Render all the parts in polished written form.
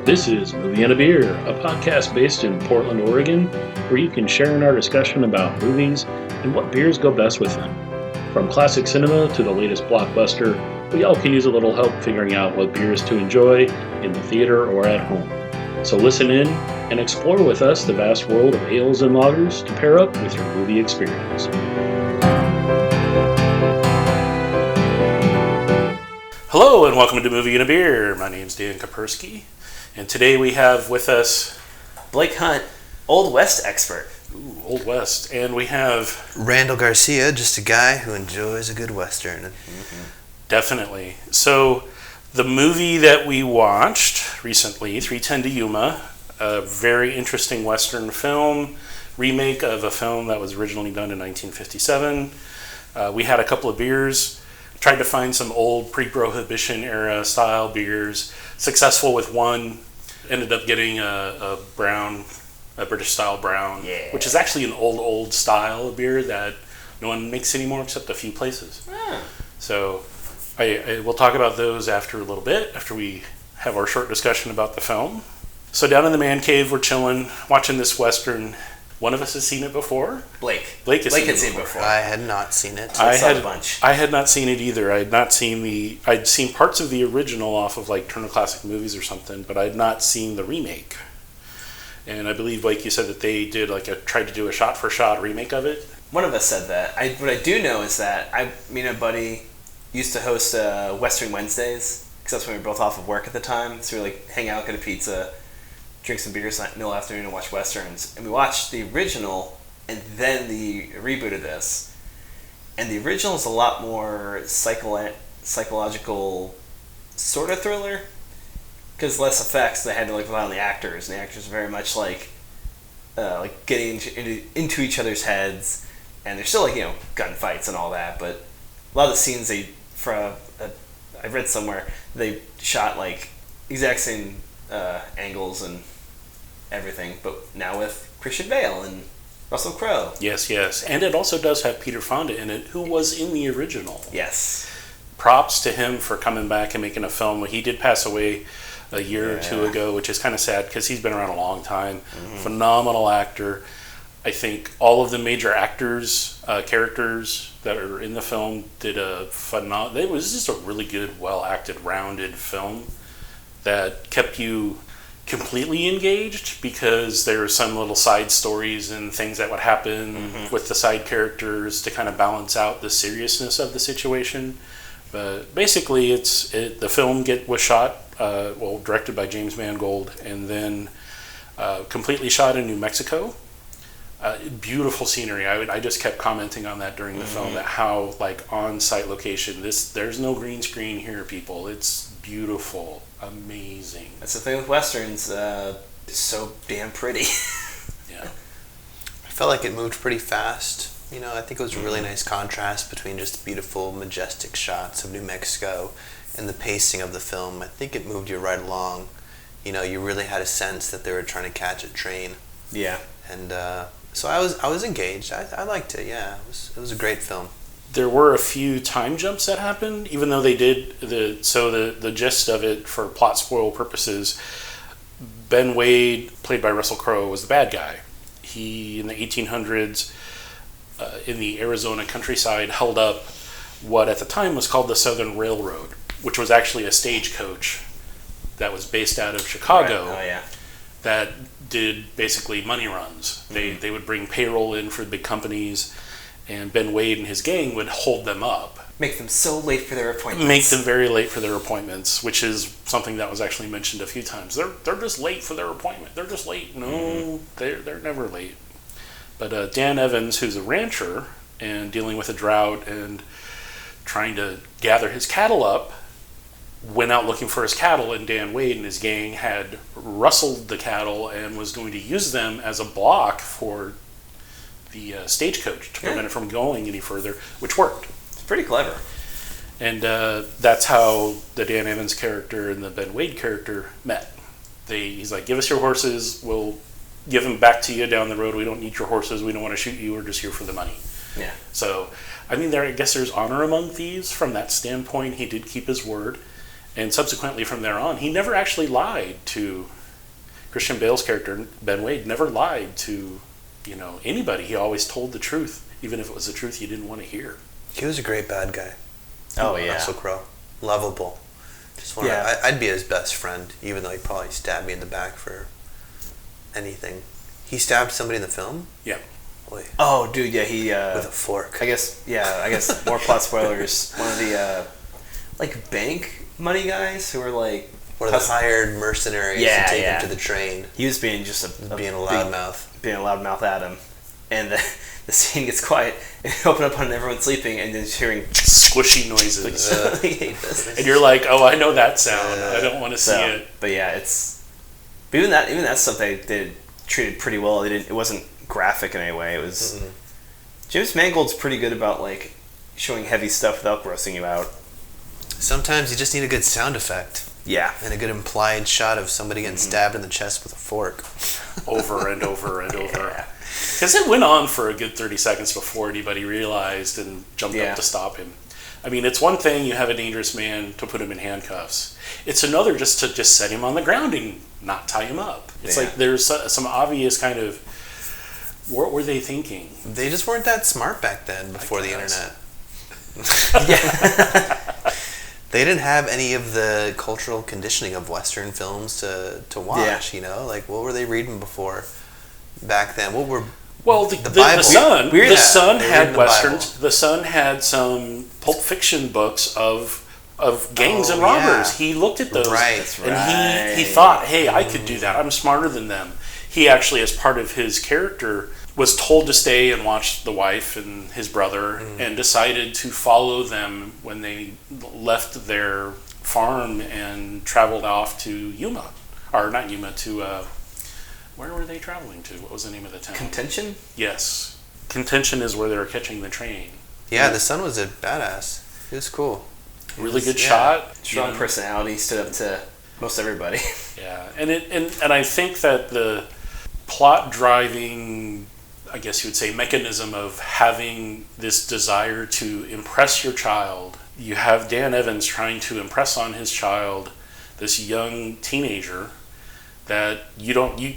This is Movie and a Beer, a podcast based in Portland, Oregon, where you can share in our discussion about movies and what beers go best with them. From classic cinema to the latest blockbuster, we all can use a little help figuring out what beers to enjoy in the theater or at home. So listen in and explore with us the vast world of ales and lagers to pair up with your movie experience. Hello and welcome to Movie and a Beer. My name's Dan Kapersky. And today we have with us Blake Hunt, Old West expert. Ooh, Old West. And we have Randall Garcia, just a guy who enjoys a good Western. Mm-hmm. Definitely. So the movie that we watched recently, 3:10 to Yuma, a very interesting Western film, remake of a film that was originally done in 1957. We had a couple of beers. Tried to find some old pre-Prohibition era style beers. Successful with one. Ended up getting a brown, a British style brown, which is actually an old style of beer that no one makes anymore except a few places. So we'll talk about those after a little bit, after we have our short discussion about the film. So down in the man cave, we're chilling, watching this Western. One of us has seen it before. Blake had seen it before. I had not seen it. I had not seen it either. I'd seen parts of the original off of like Turner Classic Movies or something, but I'd not seen the remake. And I believe, Blake, you said that they did tried to do a shot-for-shot remake of it. One of us said that. What I do know is that me and a buddy used to host Western Wednesdays, because that's when we were both off of work at the time. So we would hang out, get a pizza, drink some beers middle afternoon and watch Westerns. And we watched the original and then the reboot of this. And the original is a lot more psychological sort of thriller, because less effects. They had to rely on the actors, and the actors are very much like getting into each other's heads. And there's still gunfights and all that, but a lot of the scenes I read somewhere they shot exact same angles and everything, but now with Christian Bale and Russell Crowe. Yes, and it also does have Peter Fonda in it, who was in the original. Yes. Props to him for coming back and making a film. He did pass away a year or two ago, which is kind of sad because he's been around a long time. Mm-hmm. Phenomenal actor. I think all of the major actors, characters that are in the film did a phenomenal. It was just a really good, well-acted, rounded film that kept you completely engaged, because there are some little side stories and things that would happen with the side characters to kind of balance out the seriousness of the situation. But basically, the film was shot, directed by James Mangold, and then completely shot in New Mexico. Beautiful scenery. I just kept commenting on that during the film, that how on-site location. There's no green screen here, people. It's beautiful, amazing. That's the thing with Westerns. It's so damn pretty. Yeah. I felt like it moved pretty fast. I think it was a really nice contrast between just beautiful, majestic shots of New Mexico and the pacing of the film. I think it moved you right along. You really had a sense that they were trying to catch a train. Yeah. And so I was engaged. I liked it. Yeah, it was a great film. There were a few time jumps that happened, even though they did the gist of it, for plot spoil purposes. Ben Wade, played by Russell Crowe, was the bad guy. He, in the 1800s, in the Arizona countryside, held up what at the time was called the Southern Railroad, which was actually a stagecoach that was based out of Chicago. Right. Oh, yeah. That did basically money runs. They would bring payroll in for big companies, and Ben Wade and his gang would hold them up. Make them so late for their appointments. Make them very late for their appointments, which is something that was actually mentioned a few times. They're just late for their appointment. They're just late. No, they're never late. But Dan Evans, who's a rancher and dealing with a drought and trying to gather his cattle up, went out looking for his cattle, and Dan Wade and his gang had rustled the cattle and was going to use them as a block for the stagecoach to prevent it from going any further, which worked. It's pretty clever. And that's how the Dan Evans character and the Ben Wade character met. He's like, give us your horses, we'll give them back to you down the road. We don't need your horses, we don't want to shoot you, we're just here for the money. Yeah. So, I guan, I guess there's honor among thieves from that standpoint. He did keep his word. And subsequently from there on, he never actually lied to Christian Bale's character, Ben Wade, never lied to, anybody. He always told the truth, even if it was the truth you didn't want to hear. He was a great bad guy. Oh, yeah. Russell Crowe. Lovable. I'd be his best friend, even though he'd probably stab me in the back for anything. He stabbed somebody in the film? Yeah. Boy. Oh, dude, yeah, he... with a fork. I guess more plot spoilers. One of the, bank money guys who were, Or the hired mercenaries to take him to the train. He was being just being a loudmouth. Being a loudmouth at him. And the scene gets quiet, and open up on everyone sleeping, and then just hearing squishy noises. I hate this. And you're like, oh, I know that sound. I don't want to see it. But yeah, but even that stuff they treated pretty well. It wasn't graphic in any way. It was James Mangold's pretty good about showing heavy stuff without grossing you out. Sometimes you just need a good sound effect. Yeah. And a good implied shot of somebody getting stabbed in the chest with a fork. Over and over and over. Because it went on for a good 30 seconds before anybody realized and jumped up to stop him. I mean, it's one thing you have a dangerous man to put him in handcuffs. It's another just to set him on the ground and not tie him up. It's like there's some obvious kind of... What were they thinking? They just weren't that smart back then before the internet. They didn't have any of the cultural conditioning of Western films to watch, What were they reading before back then? What were... Well, the Sun. The Sun had westerns. The Sun had some Pulp Fiction books of gangs and robbers. He looked at those, and he thought, "Hey, I could do that. I'm smarter than them." He actually, as part of his character, was told to stay and watch the wife and his brother, and decided to follow them when they left their farm and traveled off to Yuma, or not Yuma, to. Where were they traveling to? What was the name of the town? Contention? Yes. Contention is where they were catching the train. Yeah, the son was a badass. He was cool. Really good shot. Strong personality, stood up to most everybody. Yeah, and I think that the plot driving, I guess you would say, mechanism of having this desire to impress your child. You have Dan Evans trying to impress on his child this young teenager that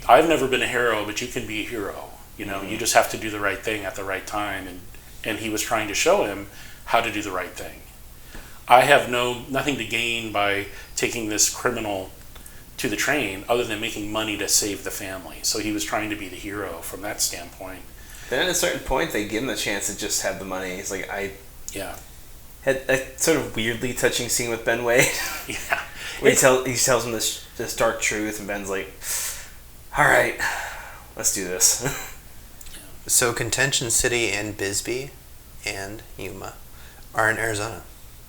I've never been a hero, but you can be a hero. You just have to do the right thing at the right time, and he was trying to show him how to do the right thing. I have nothing to gain by taking this criminal to the train other than making money to save the family. So he was trying to be the hero from that standpoint. Then at a certain point, they give him the chance to just have the money. He's like, Yeah. Had a sort of weirdly touching scene with Ben Wade. Yeah. Where he tells him this dark truth, and Ben's like, all right, let's do this. So Contention City and Bisbee and Yuma are in Arizona.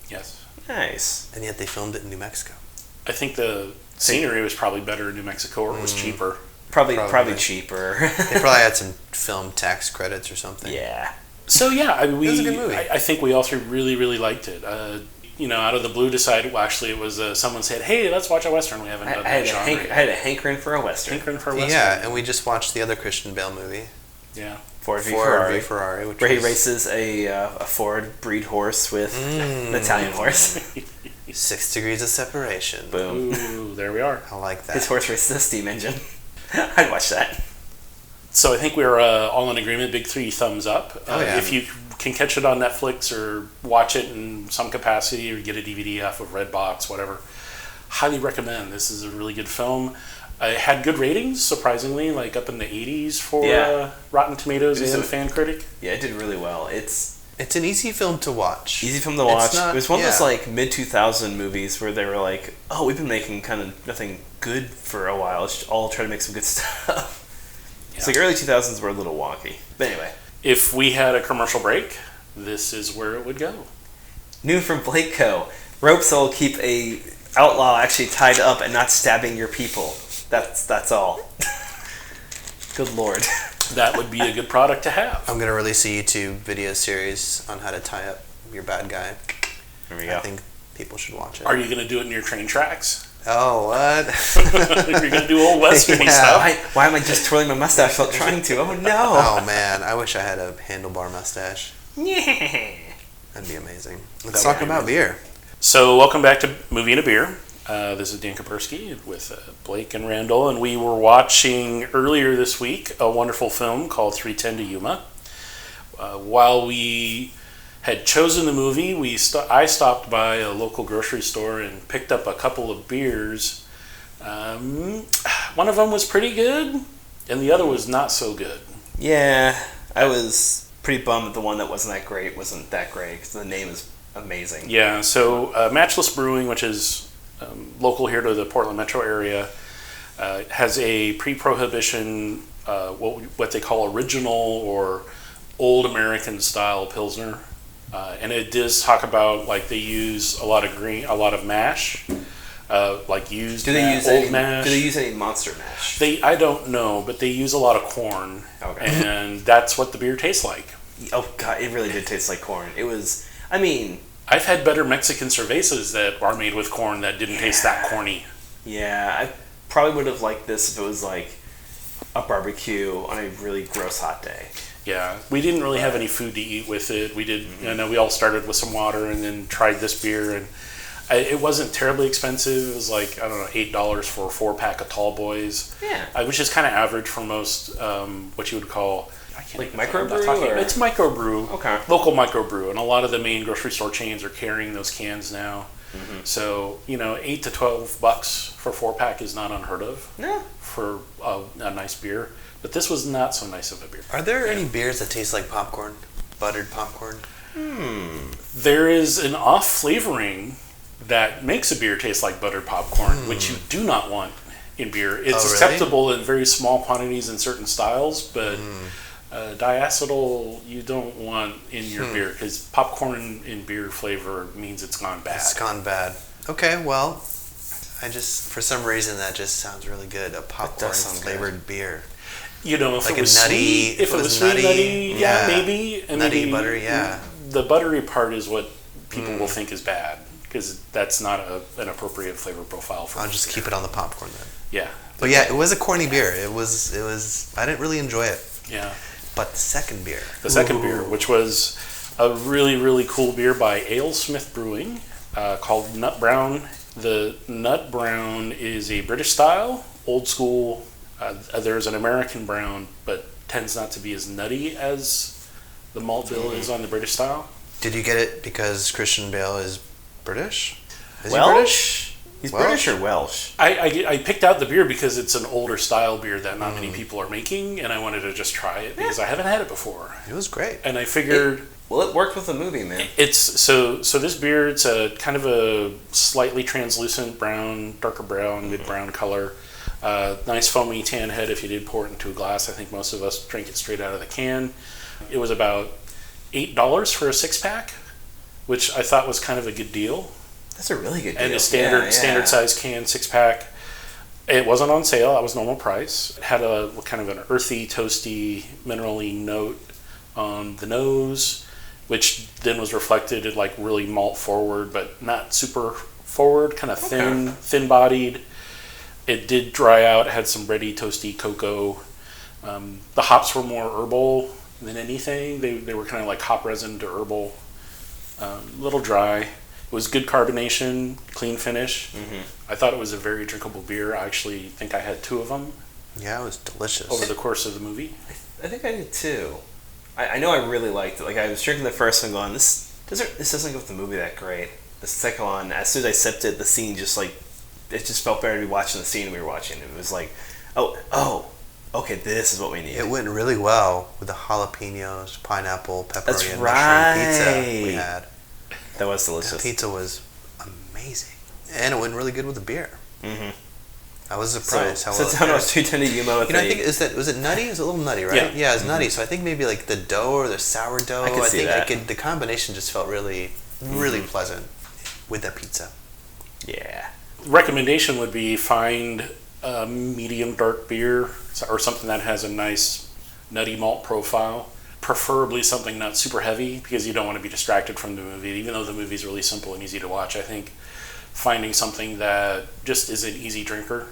Yes. Nice. And yet they filmed it in New Mexico. I think the scenery was probably better in New Mexico, or it was cheaper. Probably cheaper. They probably had some film tax credits or something. Yeah. So yeah, it was a good movie. I think we all three really, really liked it. Out of the blue, decided. Well, actually, it was someone said, "Hey, let's watch a western." We haven't done that genre. I had a hankering for a western. Yeah, and we just watched the other Christian Bale movie. Yeah. Ford v Ferrari, where he races a Ford breed horse with an Italian horse. 6 degrees of separation. Boom. Ooh, there we are. I like that. His horse races a steam engine. I'd watch that. So I think we're all in agreement. Big 3 thumbs up. If you can catch it on Netflix or watch it in some capacity or get a DVD off of Redbox, whatever, highly recommend. This is a really good film. It had good ratings, surprisingly, up in the 80s for Rotten Tomatoes and Fan Critic. Yeah, it did really well. It's an easy film to watch. Easy film to watch. It was one of those mid-2000 movies where they were like, oh, we've been making kind of nothing good for a while. Let's all try to make some good stuff. Yeah. It's early 2000s were a little wonky. But anyway. If we had a commercial break, this is where it would go. New from Blake Co. Ropes will keep a outlaw actually tied up and not stabbing your people. That's all. Good Lord. That would be a good product to have. I'm going to release a YouTube video series on how to tie up your bad guy. There we go. I think people should watch it. Are you going to do it near train tracks? Oh, what? You're going to do old Western stuff? Why am I just twirling my mustache while trying to? Oh, no. Oh, man. I wish I had a handlebar mustache. Yeah. That'd be amazing. Let's talk about beer. So, welcome back to Movie and a Beer. This is Dan Kapersky with Blake and Randall, and we were watching earlier this week a wonderful film called 3:10 to Yuma. While we had chosen the movie, I stopped by a local grocery store and picked up a couple of beers. One of them was pretty good, and the other was not so good. Yeah, I was pretty bummed that the one that wasn't that great, because the name is amazing. Yeah, so Matchless Brewing, which is local here to the Portland metro area, has a pre-prohibition, what they call original or old American style Pilsner. And it does talk about, like, they use a lot of mash, like used old mash. Do they use any Monster Mash? I don't know, but they use a lot of corn. Okay. And that's what the beer tastes like. Oh, God, it really did taste like corn. It was, I've had better Mexican cervezas that are made with corn that didn't taste that corny. Yeah, I probably would have liked this if it was like a barbecue on a really gross hot day. Yeah, we didn't really have any food to eat with it. We did, we all started with some water and then tried this beer, and it wasn't terribly expensive. It was like, I don't know, $8 for a 4-pack of Tall Boys. Yeah. Which is kind of average for most, what you would call... Like microbrew? It's microbrew. Okay. Local microbrew, and a lot of the main grocery store chains are carrying those cans now. Mm-hmm. So, $8 to $12 for a 4-pack is not unheard of. No. For a nice beer. But this was not so nice of a beer. Are there any beers that taste like popcorn? Buttered popcorn? There is an off flavoring that makes a beer taste like buttered popcorn, which you do not want in beer. It's acceptable in very small quantities in certain styles, but diacetyl you don't want in your beer, because popcorn in beer flavor means it's gone bad. It's gone bad. Okay, well, for some reason that just sounds really good. A popcorn flavored beer. If like it was nutty, if it was nutty, yeah, maybe. And nutty, maybe buttery, yeah. The buttery part is what people will think is bad, because that's not an appropriate flavor profile for I'll just keep it on the popcorn then. Yeah. But yeah, it was a corny beer. It was I didn't really enjoy it. Yeah. But the second beer. The second beer, which was a really, really cool beer by AleSmith Brewing, called Nut Brown. The Nut Brown is a British style, old school. There's an American brown, but tends not to be as nutty as the malt bill is on the British style. Did you get it because Christian Bale is British? Is Welsh? he British? He's British or Welsh? I picked out the beer because it's an older style beer that not many people are making, and I wanted to just try it because I haven't had it before. It was great. And I figured... It worked with the movie, man. It's so this beer, it's a kind of a slightly translucent brown, darker brown, mid-brown color. Nice foamy tan head if you did pour it into a glass. I think most of us drink it straight out of the can. It was about $8 for a 6-pack, which I thought was kind of a good deal. That's a really good deal. And a standard size can, 6-pack. It wasn't on sale. That was normal price. It had a kind of an earthy, toasty, minerally note on the nose, which then was reflected in like really malt forward, but not super forward, kind of thin-bodied. It did dry out. It had some bready, toasty cocoa. The hops were more herbal than anything. They were kind of like hop resin to herbal. A little dry. It was good carbonation, clean finish. I thought it was a very drinkable beer. I actually think I had 2 of them. Yeah, it was delicious. Over the course of the movie. I think I did too. I know I really liked it. Like, I was drinking the first one going, this doesn't go with the movie that great. The second one, as soon as I sipped it, the scene just like, it just felt better to be watching the scene we were watching. It was like, okay, this is what we need. It went really well with the jalapenos, pineapple, pepperoni, and mushroom pizza we had. That was delicious. The pizza was amazing. And it went really good with the beer. I was surprised how well it down. I was 3:10 to Yuma with I think, was it nutty? It was a little nutty, right? Yeah, it's nutty. So I think maybe like the dough or the sourdough. I think the combination just felt really, really pleasant with that pizza. Yeah. Recommendation would be find a medium dark beer or something that has a nice nutty malt profile. Preferably something not super heavy, because you don't want to be distracted from the movie. Even though the movie's really simple and easy to watch, I think finding something that just is an easy drinker,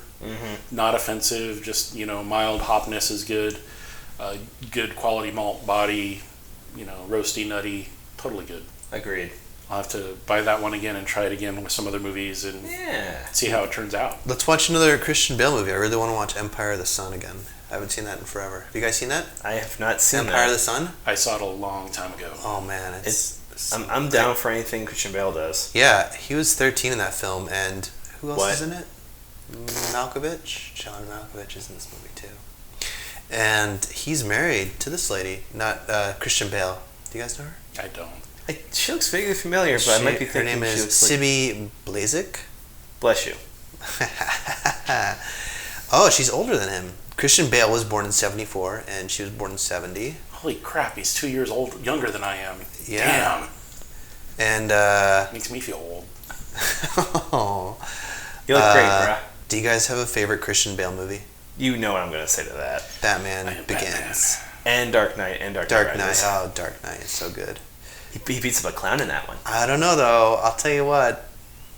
not offensive, just mild hopness is good, good quality malt body, roasty, nutty, totally good. Agreed. I'll have to buy that one again and try it again with some other movies and see how it turns out. Let's watch another Christian Bale movie. I really want to watch Empire of the Sun again. I haven't seen that in forever. Have you guys seen that? I have not seen Empire of the Sun? I saw it a long time ago. Oh man, I'm down for anything Christian Bale does. Yeah, he was 13 in that film, and who else is in it? John Malkovich is in this movie too. And he's married to this lady, not Christian Bale. Do you guys know her? I don't. She looks vaguely familiar, but I might be thinking her name is Sibi Blazik. Bless you. Oh, she's older than him. Christian Bale was born in 74, and she was born in 70. Holy crap, he's 2 years younger than I am. Yeah. Damn. And makes me feel old. Oh. You look great, bruh. Do you guys have a favorite Christian Bale movie? You know what I'm going to say to that. Batman Begins. And Dark Knight. Dark Knight. Oh, Dark Knight is so good. He beats up a clown in that one. I don't know, though. I'll tell you what.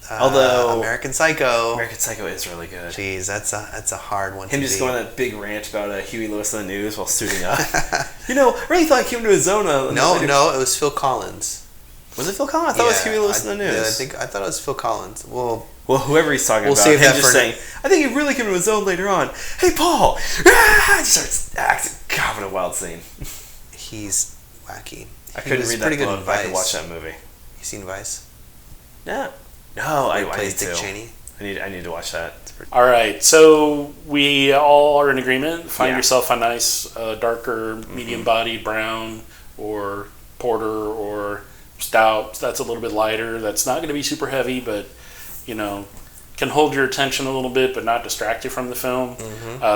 Although American Psycho. American Psycho is really good. Jeez, that's a hard one. Him just going on that big rant about Huey Lewis on the news while suiting up. I really thought he came to his zone. No, it was Phil Collins. Was it Phil Collins? I thought it was Huey Lewis on the news. I thought it was Phil Collins. Well, whoever he's talking about, save him that just saying, I think he really came to his zone later on. Hey, Paul! Ah! He starts acting. God, what a wild scene. He's wacky. I couldn't read that book, but I could watch that movie. You seen Vice? No. No, I need Dick to. Cheney? I need to watch that. All right, so we all are in agreement. Find yourself a nice, darker, medium-bodied brown or porter or stout. That's a little bit lighter. That's not going to be super heavy, but can hold your attention a little bit, but not distract you from the film.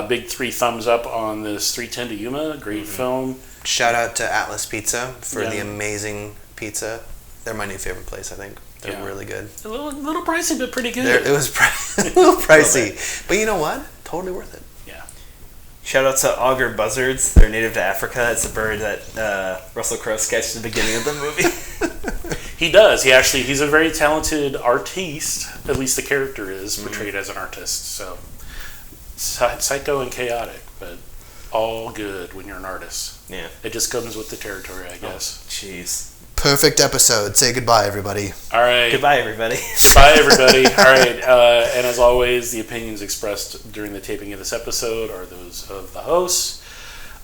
Big 3 thumbs up on this 310 to Yuma. Great film. Shout out to Atlas Pizza for the amazing pizza. They're my new favorite place, I think. They're really good. A little pricey, but pretty good. It was a little pricey. But you know what? Totally worth it. Yeah. Shout out to auger buzzards. They're native to Africa. It's a bird that Russell Crowe sketched at the beginning of the movie. He does. He's a very talented artiste. At least the character is portrayed as an artist. So psycho and chaotic, but all good when you're an artist. Yeah. It just comes with the territory, I guess. Jeez. Perfect episode. Say goodbye, everybody. All right. Goodbye, everybody. Bye, everybody. All right. And as always, the opinions expressed during the taping of this episode are those of the hosts.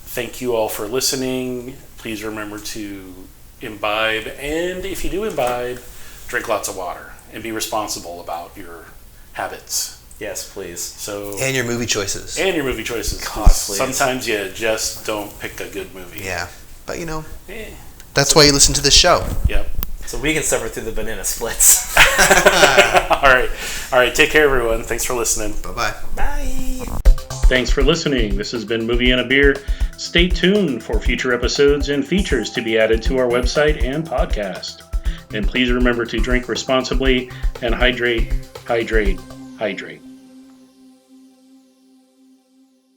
Thank you all for listening. Please remember to imbibe, and if you do imbibe, drink lots of water and be responsible about your habits. Yes, please. And your movie choices. God, sometimes you just don't pick a good movie. Yeah, but that's why you listen to this show. Yep. So we can suffer through the banana splits. All right. Take care, everyone. Thanks for listening. Bye-bye. Bye. Thanks for listening. This has been Movie and a Beer. Stay tuned for future episodes and features to be added to our website and podcast. And please remember to drink responsibly and hydrate.